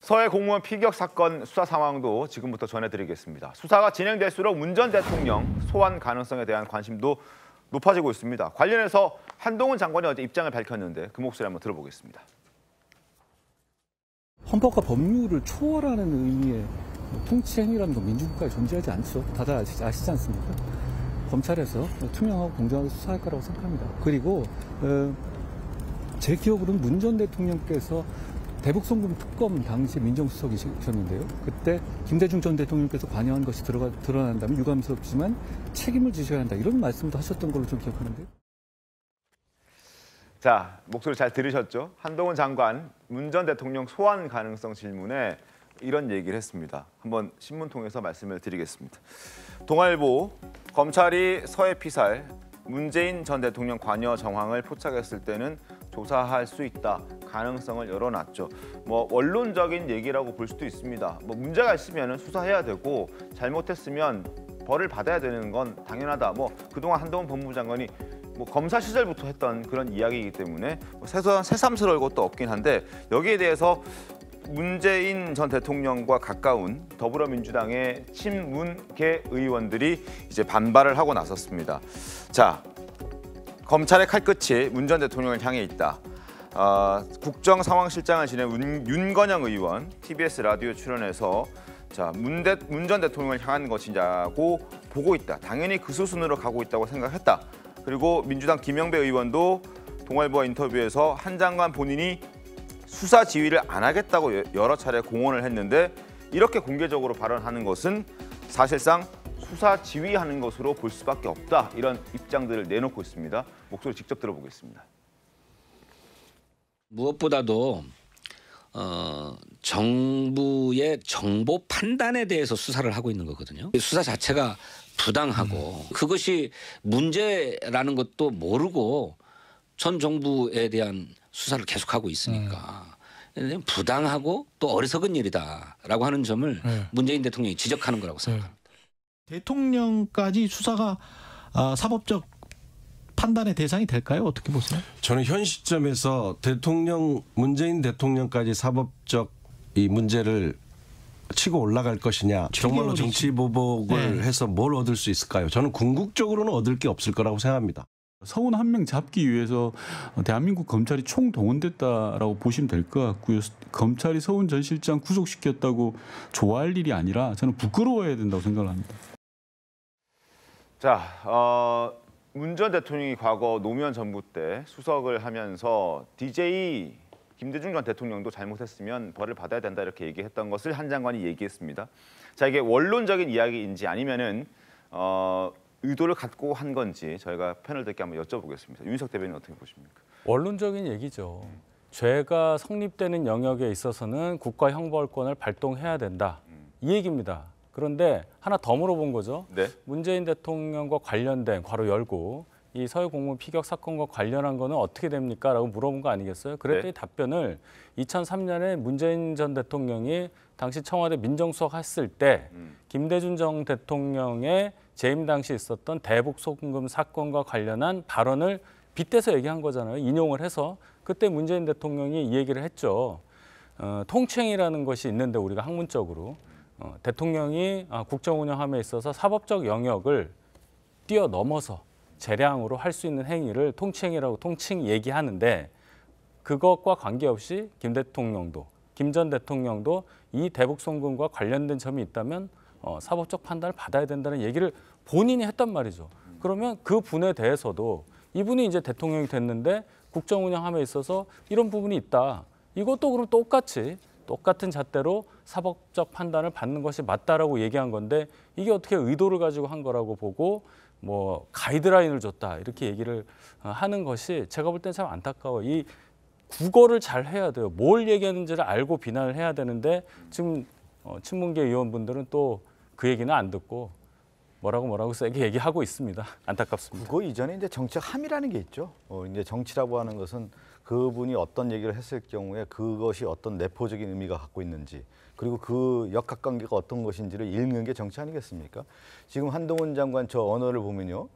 서해 공무원 피격 사건 수사 상황도 지금부터 전해드리겠습니다. 수사가 진행될수록 문 전 대통령 소환 가능성에 대한 관심도 높아지고 있습니다. 관련해서 한동훈 장관이 어제 입장을 밝혔는데 그 목소리 한번 들어보겠습니다. 헌법과 법률을 초월하는 의미의 통치행위라는 건 민주국가에 존재하지 않죠. 다들 아시지 않습니까? 검찰에서 투명하고 공정하게 수사할 거라고 생각합니다. 그리고 제 기억으로는 문 전 대통령께서 대북송금 특검 당시 민정수석이셨는데요. 그때 김대중 전 대통령께서 관여한 것이 드러난다면 유감스럽지만 책임을 지셔야 한다. 이런 말씀도 하셨던 걸로 좀 기억하는데요. 자, 목소리 잘 들으셨죠? 한동훈 장관 문 전 대통령 소환 가능성 질문에 이런 얘기를 했습니다. 한번 신문 통해서 말씀을 드리겠습니다. 동아일보, 검찰이 서해 피살, 문재인 전 대통령 관여 정황을 포착했을 때는 조사할 수 있다. 가능성을 열어놨죠. 원론적인 얘기라고 볼 수도 있습니다. 문제가 있으면 수사해야 되고 잘못했으면 벌을 받아야 되는 건 당연하다. 그동안 한동훈 법무부 장관이 검사 시절부터 했던 그런 이야기이기 때문에 새삼스러울 것도 없긴 한데 여기에 대해서 문재인 전 대통령과 가까운 더불어민주당의 친문계 의원들이 이제 반발을 하고 나섰습니다. 자, 검찰의 칼끝이 문 전 대통령을 향해 있다. 국정상황실장을 지낸 윤건영 의원 TBS 라디오 출연해서 자, 문 전 대통령을 향한 것이냐고 보고 있다. 당연히 그 수순으로 가고 있다고 생각했다. 그리고 민주당 김영배 의원도 동아일보와 인터뷰에서 한 장관 본인이 수사 지휘를 안 하겠다고 여러 차례 공언을 했는데 이렇게 공개적으로 발언하는 것은 사실상 수사 지휘하는 것으로 볼 수밖에 없다. 이런 입장들을 내놓고 있습니다. 목소리 직접 들어보겠습니다. 무엇보다도 정부의 정보 판단에 대해서 수사를 하고 있는 거거든요. 수사 자체가 부당하고 그것이 문제라는 것도 모르고 전 정부에 대한 수사를 계속하고 있으니까 부당하고 또 어리석은 일이다라고 하는 점을 문재인 대통령이 지적하는 거라고 생각합니다. 대통령까지 수사가 사법적 판단의 대상이 될까요? 어떻게 보세요? 저는 현 시점에서 문재인 대통령까지 사법적 이 문제를 치고 올라갈 것이냐, 정말로 정치 보복을 해서 뭘 얻을 수 있을까요? 저는 궁극적으로는 얻을 게 없을 거라고 생각합니다. 서훈 한 명 잡기 위해서 대한민국 검찰이 총동원됐다라고 보시면 될 것 같고요. 검찰이 서훈 전 실장 구속시켰다고 좋아할 일이 아니라 저는 부끄러워해야 된다고 생각을 합니다. 자, 문 전 대통령이 과거 노무현 정부 때 수석을 하면서 DJ 김대중 전 대통령도 잘못했으면 벌을 받아야 된다 이렇게 얘기했던 것을 한 장관이 얘기했습니다. 자, 이게 원론적인 이야기인지 아니면은 의도를 갖고 한 건지 저희가 패널들께 한번 여쭤보겠습니다. 윤석 대변인 어떻게 보십니까? 원론적인 얘기죠. 죄가 성립되는 영역에 있어서는 국가형벌권을 발동해야 된다. 이 얘기입니다. 그런데 하나 더 물어본 거죠. 네. 문재인 대통령과 관련된 괄호 열고 이 서해 공무원 피격 사건과 관련한 거는 어떻게 됩니까? 라고 물어본 거 아니겠어요? 그랬더니 답변을 2003년에 문재인 전 대통령이 당시 청와대 민정수석 했을 때 김대중 전 대통령의 재임 당시 있었던 대북 송금 사건과 관련한 발언을 빗대서 얘기한 거잖아요. 인용을 해서 그때 문재인 대통령이 이 얘기를 했죠. 통치행위라는 것이 있는데 우리가 학문적으로 대통령이 국정 운영함에 있어서 사법적 영역을 뛰어넘어서 재량으로 할 수 있는 행위를 통치행위라고 통칭 얘기하는데 그것과 관계없이 김 전 대통령도 이 대북 송금과 관련된 점이 있다면 사법적 판단을 받아야 된다는 얘기를 본인이 했단 말이죠. 그러면 그 분에 대해서도 이분이 이제 대통령이 됐는데 국정 운영함에 있어서 이런 부분이 있다. 이것도 그럼 똑같은 잣대로 사법적 판단을 받는 것이 맞다라고 얘기한 건데 이게 어떻게 의도를 가지고 한 거라고 보고 가이드라인을 줬다 이렇게 얘기를 하는 것이 제가 볼 땐 참 안타까워요. 이 국어를 잘 해야 돼요. 뭘 얘기하는지를 알고 비난을 해야 되는데 지금 친문계 의원분들은 또 그 얘기는 안 듣고 뭐라고 세게 얘기하고 있습니다. 안타깝습니다. 그거 이전에 이제 정치적 함의라는 게 있죠. 이제 정치라고 하는 것은 그분이 어떤 얘기를 했을 경우에 그것이 어떤 내포적인 의미가 갖고 있는지 그리고 그 역학관계가 어떤 것인지를 읽는 게 정치 아니겠습니까? 지금 한동훈 장관 저 언어를 보면요.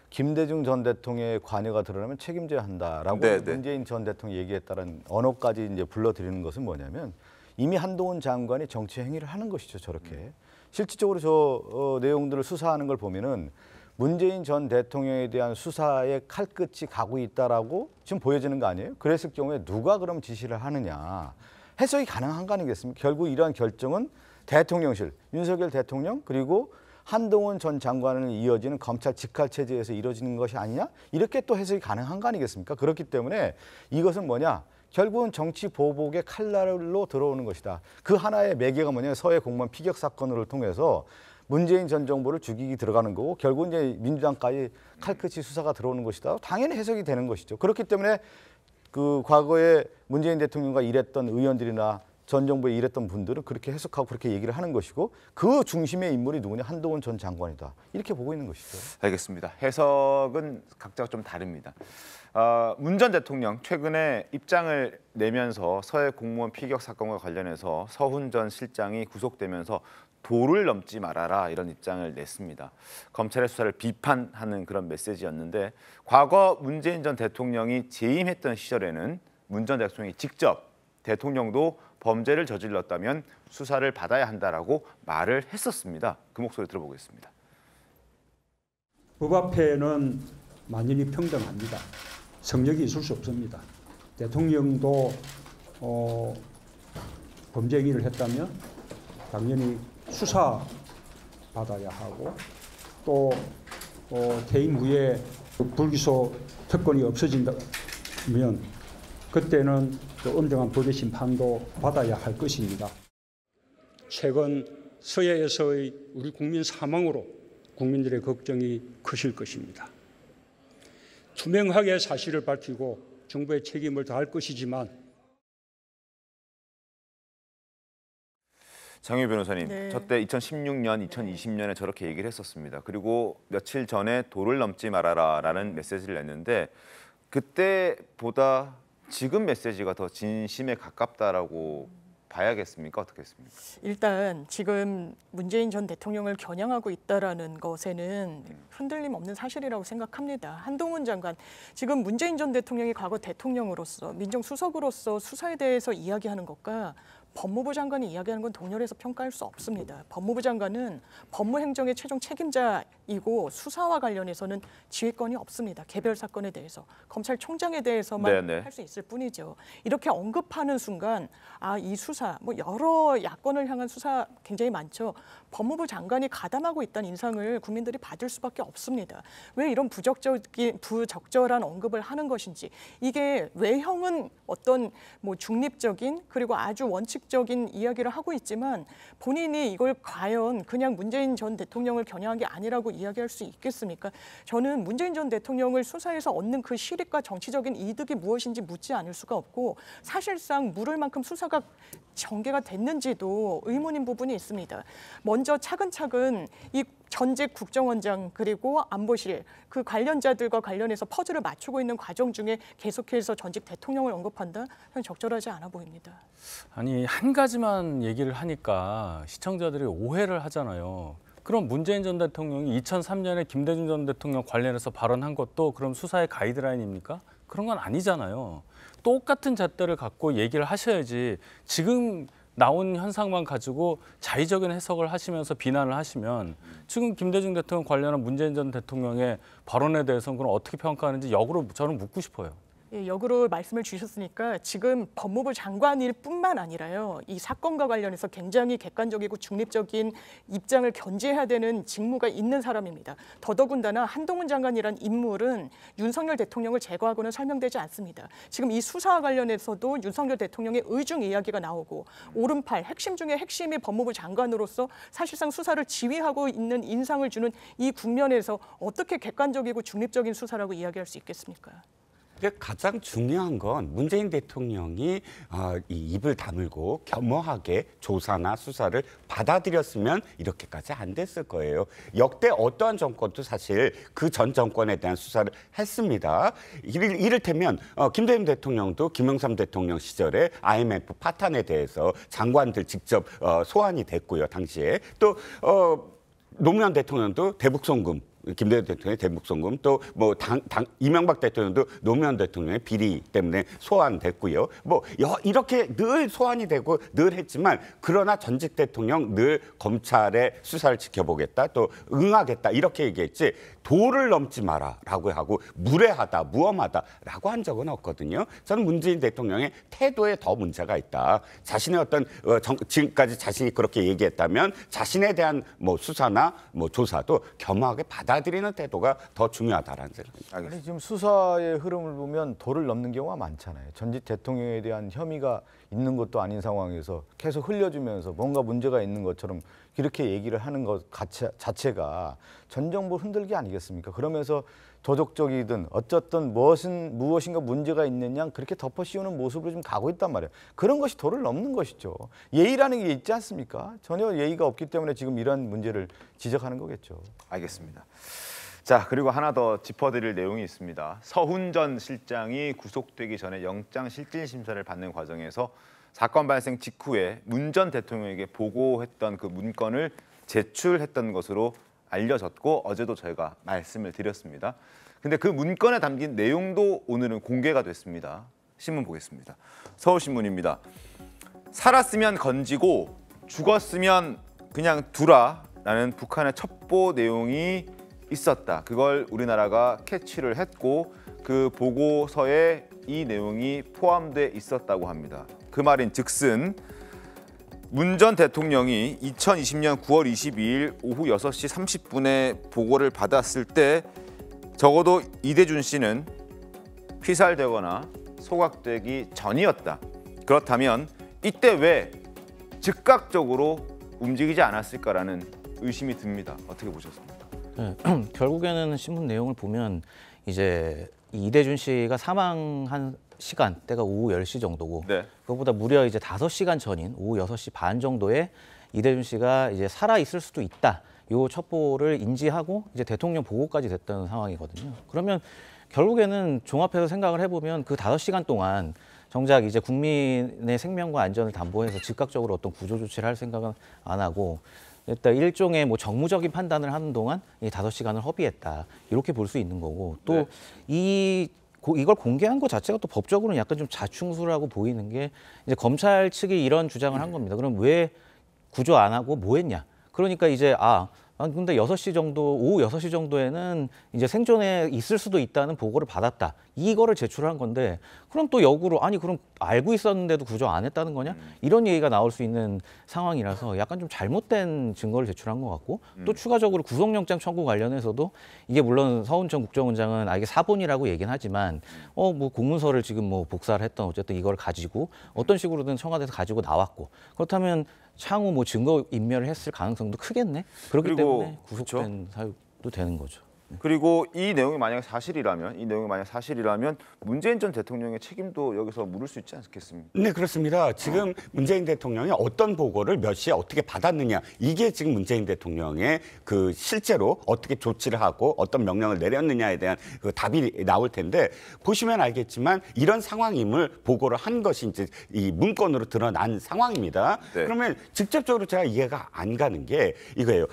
김대중 전 대통령의 관여가 드러나면 책임져야 한다라고 문재인 전 대통령이 얘기했다는 언어까지 이제 불러들이는 것은 뭐냐면 이미 한동훈 장관이 정치 행위를 하는 것이죠. 저렇게. 실질적으로 저 내용들을 수사하는 걸 보면은 문재인 전 대통령에 대한 수사의 칼끝이 가고 있다라고 지금 보여지는 거 아니에요? 그랬을 경우에 누가 그럼 지시를 하느냐. 해석이 가능한 거 아니겠습니까? 결국 이러한 결정은 대통령실, 윤석열 대통령 그리고 한동훈 전 장관을 이어지는 검찰 직할 체제에서 이루어지는 것이 아니냐? 이렇게 또 해석이 가능한 거 아니겠습니까? 그렇기 때문에 이것은 뭐냐? 결국은 정치 보복의 칼날로 들어오는 것이다. 그 하나의 매개가 뭐냐? 서해 공무원 피격 사건을 통해서 문재인 전 정부를 죽이기 들어가는 거고 결국 이제 민주당까지 칼끝이 수사가 들어오는 것이다. 당연히 해석이 되는 것이죠. 그렇기 때문에 그 과거에 문재인 대통령과 일했던 의원들이나 전 정부에 일했던 분들은 그렇게 해석하고 그렇게 얘기를 하는 것이고 그 중심의 인물이 누구냐? 한동훈 전 장관이다. 이렇게 보고 있는 것이죠. 알겠습니다. 해석은 각자 좀 다릅니다. 문 전 대통령 최근에 입장을 내면서 서해 공무원 피격 사건과 관련해서 서훈 전 실장이 구속되면서 도를 넘지 말아라 이런 입장을 냈습니다. 검찰의 수사를 비판하는 그런 메시지였는데 과거 문재인 전 대통령이 재임했던 시절에는 문 전 대통령이 직접 대통령도 범죄를 저질렀다면 수사를 받아야 한다라고 말을 했었습니다. 그 목소리 들어보겠습니다. 법 앞에는 만인이 평등합니다. 성역이 있을 수 없습니다. 대통령도 범죄 행위를 했다면 당연히 수사 받아야 하고 또 퇴임 후에 불기소 특권이 없어진다면 그때는 또 엄정한 법의 심판도 받아야 할 것입니다. 최근 서해에서의 우리 국민 사망으로 국민들의 걱정이 크실 것입니다. 투명하게 사실을 밝히고 정부의 책임을 다할 것이지만 장유 변호사님, 네. 저때 2016년, 2020년에 저렇게 얘기를 했었습니다. 그리고 며칠 전에 도를 넘지 말아라라는 메시지를 냈는데 그때보다 지금 메시지가 더 진심에 가깝다라고 봐야겠습니까? 어떻겠습니까? 일단 지금 문재인 전 대통령을 겨냥하고 있다라는 것에는 흔들림 없는 사실이라고 생각합니다. 한동훈 장관, 지금 문재인 전 대통령이 과거 대통령으로서 민정수석으로서 수사에 대해서 이야기하는 것과 법무부 장관이 이야기하는 건 동렬해서 평가할 수 없습니다. 법무부 장관은 법무행정의 최종 책임자이고 수사와 관련해서는 지휘권이 없습니다. 개별 사건에 대해서. 검찰총장에 대해서만 할 수 있을 뿐이죠. 이렇게 언급하는 순간 이 수사, 뭐 여러 야권을 향한 수사 굉장히 많죠. 법무부 장관이 가담하고 있다는 인상을 국민들이 받을 수밖에 없습니다. 왜 이런 부적절한 언급을 하는 것인지, 이게 외형은 어떤 뭐 중립적인 그리고 아주 원칙적인 이야기를 하고 있지만 본인이 이걸 과연 그냥 문재인 전 대통령을 겨냥한 게 아니라고 이야기할 수 있겠습니까? 저는 문재인 전 대통령을 수사에서 얻는 그 실익과 정치적인 이득이 무엇인지 묻지 않을 수가 없고 사실상 물을 만큼 수사가 전개가 됐는지도 의문인 부분이 있습니다. 먼저 차근차근 이 전직 국정원장 그리고 안보실 그 관련자들과 관련해서 퍼즐을 맞추고 있는 과정 중에 계속해서 전직 대통령을 언급한다? 저는 적절하지 않아 보입니다. 아니, 한 가지만 얘기를 하니까 시청자들이 오해를 하잖아요. 그럼 문재인 전 대통령이 2003년에 김대중 전 대통령 관련해서 발언한 것도 그럼 수사의 가이드라인입니까? 그런 건 아니잖아요. 똑같은 잣대를 갖고 얘기를 하셔야지 지금 나온 현상만 가지고 자의적인 해석을 하시면서 비난을 하시면 지금 김대중 대통령 관련한 문재인 전 대통령의 발언에 대해서는 그럼 어떻게 평가하는지 역으로 저는 묻고 싶어요. 예, 역으로 말씀을 주셨으니까 지금 법무부 장관일 뿐만 아니라요. 이 사건과 관련해서 굉장히 객관적이고 중립적인 입장을 견지해야 되는 직무가 있는 사람입니다. 더더군다나 한동훈 장관이란 인물은 윤석열 대통령을 제거하고는 설명되지 않습니다. 지금 이 수사와 관련해서도 윤석열 대통령의 의중 이야기가 나오고 오른팔, 핵심 중에 핵심이 법무부 장관으로서 사실상 수사를 지휘하고 있는 인상을 주는 이 국면에서 어떻게 객관적이고 중립적인 수사라고 이야기할 수 있겠습니까? 가장 중요한 건 문재인 대통령이 이 입을 다물고 겸허하게 조사나 수사를 받아들였으면 이렇게까지 안 됐을 거예요. 역대 어떠한 정권도 사실 그 전 정권에 대한 수사를 했습니다. 이를테면 김대중 대통령도 김영삼 대통령 시절에 IMF 파탄에 대해서 장관들 직접 소환이 됐고요. 당시에 또 노무현 대통령도 대북송금 김대중 대통령의 대북송금 또 뭐 이명박 대통령도 노무현 대통령의 비리 때문에 소환됐고요. 뭐 이렇게 늘 소환이 되고 늘 했지만 그러나 전직 대통령 늘 검찰의 수사를 지켜보겠다 또 응하겠다 이렇게 얘기했지 도를 넘지 마라라고 하고 무례하다 무엄하다라고 한 적은 없거든요. 저는 문재인 대통령의 태도에 더 문제가 있다. 자신의 어떤 지금까지 자신이 그렇게 얘기했다면 자신에 대한 뭐 수사나 뭐 조사도 겸허하게 받아들이는 태도가 더 중요하다라는 생각입니다. 아니, 지금 수사의 흐름을 보면 도를 넘는 경우가 많잖아요. 전직 대통령에 대한 혐의가 있는 것도 아닌 상황에서 계속 흘려주면서 뭔가 문제가 있는 것처럼 이렇게 얘기를 하는 것 자체가 전 정부 흔들기 아니겠습니까? 그러면서 도덕적이든 어쨌든 무엇인가 문제가 있느냐 그렇게 덮어씌우는 모습으로 좀 가고 있단 말이에요. 그런 것이 도를 넘는 것이죠. 예의라는 게 있지 않습니까? 전혀 예의가 없기 때문에 지금 이런 문제를 지적하는 거겠죠. 알겠습니다. 자, 그리고 하나 더 짚어드릴 내용이 있습니다. 서훈 전 실장이 구속되기 전에 영장실질심사를 받는 과정에서 사건 발생 직후에 문 전 대통령에게 보고했던 그 문건을 제출했던 것으로 알려졌고 어제도 저희가 말씀을 드렸습니다. 근데 그 문건에 담긴 내용도 오늘은 공개가 됐습니다. 신문 보겠습니다. 서울신문입니다. 살았으면 건지고 죽었으면 그냥 두라라는 북한의 첩보 내용이 있었다. 그걸 우리나라가 캐치를 했고 그 보고서에 이 내용이 포함돼 있었다고 합니다. 그 말인 즉슨 문 전 대통령이 2020년 9월 22일 오후 6시 30분에 보고를 받았을 때 적어도 이대준 씨는 피살되거나 소각되기 전이었다. 그렇다면 이때 왜 즉각적으로 움직이지 않았을까라는 의심이 듭니다. 어떻게 보셨습니까? 네, 결국에는 신문 내용을 보면 이제 이대준 씨가 사망한 시간대가 오후 10시 정도고 네. 그것보다 무려 이제 5시간 전인 오후 6시 반 정도에 이대준 씨가 이제 살아 있을 수도 있다. 요 첩보를 인지하고 이제 대통령 보고까지 됐던 상황이거든요. 그러면 결국에는 종합해서 생각을 해보면 그 5시간 동안 정작 이제 국민의 생명과 안전을 담보해서 즉각적으로 어떤 구조 조치를 할 생각은 안 하고 일단 일종의 뭐 정무적인 판단을 하는 동안 이 5시간을 허비했다. 이렇게 볼 수 있는 거고 또 이걸 공개한 것 자체가 또 법적으로는 약간 좀 자충수라고 보이는 게 이제 검찰 측이 이런 주장을 한 겁니다. 그럼 왜 구조 안 하고 뭐 했냐? 그러니까 이제 근데 6시 정도, 오후 6시 정도에는 이제 생존에 있을 수도 있다는 보고를 받았다. 이거를 제출한 건데 그럼 또 역으로 아니 그럼 알고 있었는데도 구조 안 했다는 거냐? 이런 얘기가 나올 수 있는 상황이라서 약간 좀 잘못된 증거를 제출한 것 같고 또 추가적으로 구속영장 청구 관련해서도 이게 물론 서훈 전 국정원장은 이게 사본이라고 얘기는 하지만 뭐 공문서를 지금 뭐 복사를 했던 어쨌든 이걸 가지고 어떤 식으로든 청와대에서 가지고 나왔고 그렇다면 향후 뭐 증거 인멸을 했을 가능성도 크겠네. 그렇기 때문에 구속된 사유도 되는 거죠. 그리고 이 내용이 만약에 사실이라면 문재인 전 대통령의 책임도 여기서 물을 수 있지 않겠습니까? 네, 그렇습니다. 지금 문재인 대통령이 어떤 보고를 몇 시에 어떻게 받았느냐 이게 지금 문재인 대통령의 그 실제로 어떻게 조치를 하고 어떤 명령을 내렸느냐에 대한 그 답이 나올 텐데 보시면 알겠지만 이런 상황임을 보고를 한 것이 이제 이 문건으로 드러난 상황입니다. 네. 그러면 직접적으로 제가 이해가 안 가는 게 이거예요.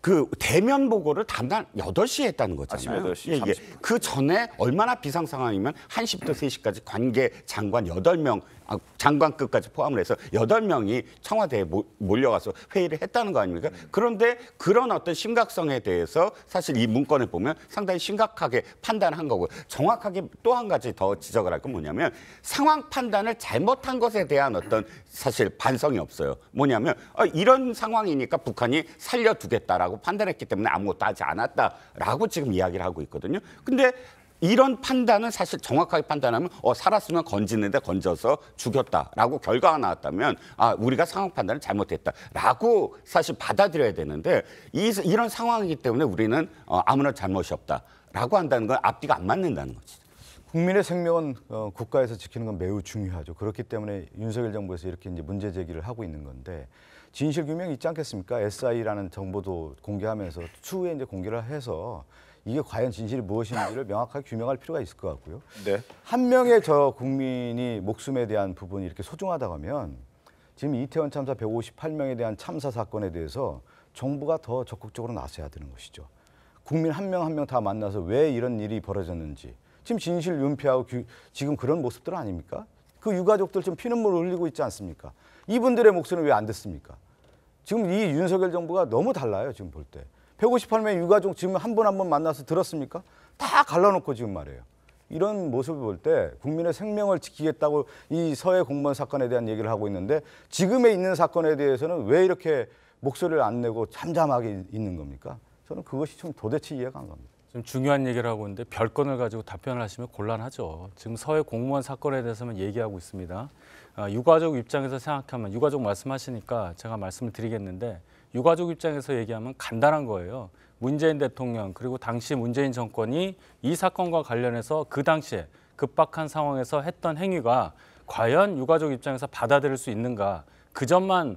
그 대면 보고를 다음날 8시에 했다는 거잖아요. 아침 8시 30분. 그 전에 얼마나 비상 상황이면 1시부터 3시까지 관계 장관 8명, 장관급까지 포함을 해서 8명이 청와대에 몰려가서 회의를 했다는 거 아닙니까? 그런데 그런 어떤 심각성에 대해서 사실 이 문건을 보면 상당히 심각하게 판단한 거고 정확하게 또 한 가지 더 지적을 할 건 뭐냐면 상황 판단을 잘못한 것에 대한 어떤 사실 반성이 없어요. 뭐냐면 이런 상황이니까 북한이 살려두겠다라고 판단했기 때문에 아무것도 하지 않았다라고 지금 이야기를 하고 있거든요. 근데 이런 판단은 사실 정확하게 판단하면 살았으면 건지는데 건져서 죽였다라고 결과가 나왔다면 우리가 상황 판단을 잘못했다라고 사실 받아들여야 되는데 이런 상황이기 때문에 우리는 아무런 잘못이 없다라고 한다는 건 앞뒤가 안 맞는다는 거지. 국민의 생명은 국가에서 지키는 건 매우 중요하죠. 그렇기 때문에 윤석열 정부에서 이렇게 이제 문제 제기를 하고 있는 건데 진실 규명이 있지 않겠습니까? SI라는 정보도 공개하면서 추후에 이제 공개를 해서 이게 과연 진실이 무엇인지를 명확하게 규명할 필요가 있을 것 같고요. 네. 한 명의 저 국민이 목숨에 대한 부분이 이렇게 소중하다고 하면 지금 이태원 참사 158명에 대한 참사 사건에 대해서 정부가 더 적극적으로 나서야 되는 것이죠. 국민 한 명 한 명 다 만나서 왜 이런 일이 벌어졌는지 지금 진실 은폐하고 지금 그런 모습들 아닙니까? 그 유가족들 지금 피눈물 흘리고 있지 않습니까? 이분들의 목소리는 왜 안 듣습니까? 지금 이 윤석열 정부가 너무 달라요. 지금 볼 때. 158명의 유가족 지금 한 번 한 번 만나서 들었습니까? 다 갈라놓고 지금 말이에요. 이런 모습을 볼 때 국민의 생명을 지키겠다고 이 서해 공무원 사건에 대한 얘기를 하고 있는데 지금에 있는 사건에 대해서는 왜 이렇게 목소리를 안 내고 잠잠하게 있는 겁니까? 저는 그것이 좀 도대체 이해가 안 갑니다. 좀 중요한 얘기를 하고 있는데 별건을 가지고 답변을 하시면 곤란하죠. 지금 서해 공무원 사건에 대해서만 얘기하고 있습니다. 유가족 입장에서 생각하면 유가족 말씀하시니까 제가 말씀을 드리겠는데 유가족 입장에서 얘기하면 간단한 거예요. 문재인 대통령 그리고 당시 문재인 정권이 이 사건과 관련해서 그 당시에 급박한 상황에서 했던 행위가 과연 유가족 입장에서 받아들일 수 있는가 그 점만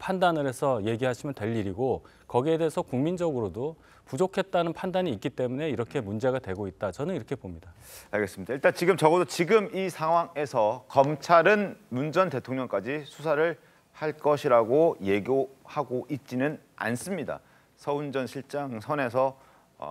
판단을 해서 얘기하시면 될 일이고 거기에 대해서 국민적으로도 부족했다는 판단이 있기 때문에 이렇게 문제가 되고 있다. 저는 이렇게 봅니다. 알겠습니다. 일단 적어도 지금 이 상황에서 검찰은 문 전 대통령까지 수사를 할 것이라고 예고하고 있지는 않습니다. 서훈 전 실장 선에서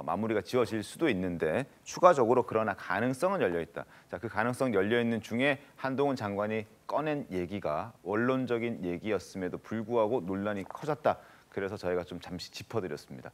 마무리가 지어질 수도 있는데 추가적으로 그러나 가능성은 열려 있다. 자, 그 가능성 열려 있는 중에 한동훈 장관이 꺼낸 얘기가 원론적인 얘기였음에도 불구하고 논란이 커졌다. 그래서 저희가 좀 잠시 짚어드렸습니다.